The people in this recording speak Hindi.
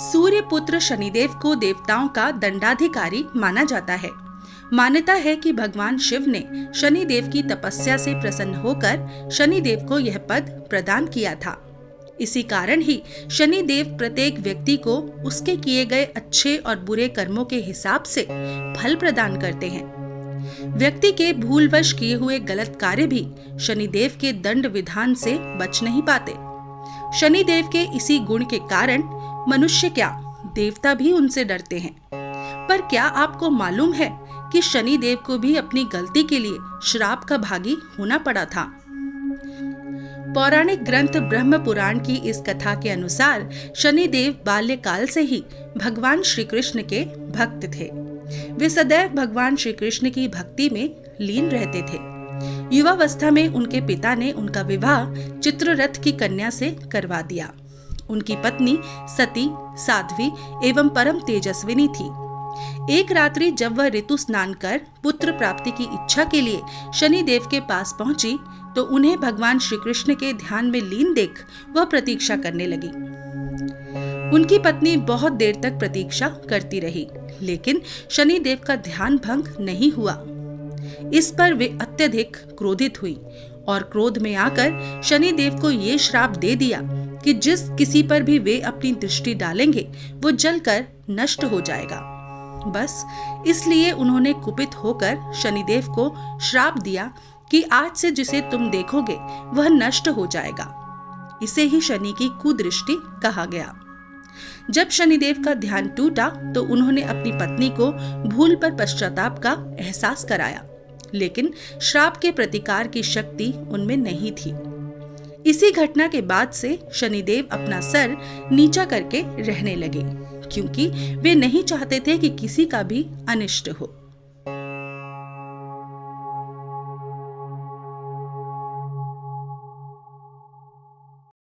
सूर्य पुत्र शनिदेव को देवताओं का दंडाधिकारी माना जाता है। मान्यता है कि भगवान शिव ने शनिदेव की तपस्या से प्रसन्न होकर शनिदेव को यह पद प्रदान किया था। इसी कारण ही शनिदेव प्रत्येक व्यक्ति को उसके किए गए अच्छे और बुरे कर्मों के हिसाब से फल प्रदान करते हैं। व्यक्ति के भूलवश किए हुए गलत कार्य भी शनिदेव के दंड विधान से बच नहीं पाते। शनिदेव के इसी गुण के कारण मनुष्य क्या, देवता भी उनसे डरते हैं। पर क्या आपको मालूम है कि शनिदेव को भी अपनी गलती के लिए श्राप का भागी होना पड़ा था? पौराणिक ग्रंथ ब्रह्म पुराण की इस कथा के अनुसार शनिदेव बाल्यकाल से ही भगवान श्री कृष्ण के भक्त थे। वे सदैव भगवान श्री कृष्ण की भक्ति में लीन रहते थे। युवावस्था में उनके पिता ने उनका विवाह चित्ररथ की कन्या से करवा दिया। उनकी पत्नी सती, साध्वी एवं परम तेजस्विनी थी। एक रात्रि जब वह ऋतु स्नान कर पुत्र प्राप्ति की इच्छा के लिए शनिदेव के पास पहुंची तो उन्हें भगवान श्री कृष्ण के ध्यान में लीन देख वह प्रतीक्षा करने लगी। उनकी पत्नी बहुत देर तक प्रतीक्षा करती रही, लेकिन शनिदेव का ध्यान भंग नहीं हुआ। इस पर वे अत्यधिक क्रोधित हुई और क्रोध में आकर शनिदेव को ये श्राप दे दिया कि जिस किसी पर भी वे अपनी दृष्टि डालेंगे वो जलकर नष्ट हो जाएगा। बस इसलिए उन्होंने कुपित होकर शनिदेव को श्राप दिया कि आज से जिसे तुम देखोगे वह नष्ट हो जाएगा। इसे ही शनि की कुदृष्टि कहा गया। जब शनिदेव का ध्यान टूटा तो उन्होंने अपनी पत्नी को भूल पर पश्चाताप का एहसास कराया, लेकिन श्राप के प्रतिकार की शक्ति उनमें नहीं थी। इसी घटना के बाद से शनिदेव अपना सर नीचा करके रहने लगे, क्योंकि वे नहीं चाहते थे कि किसी का भी अनिष्ट हो।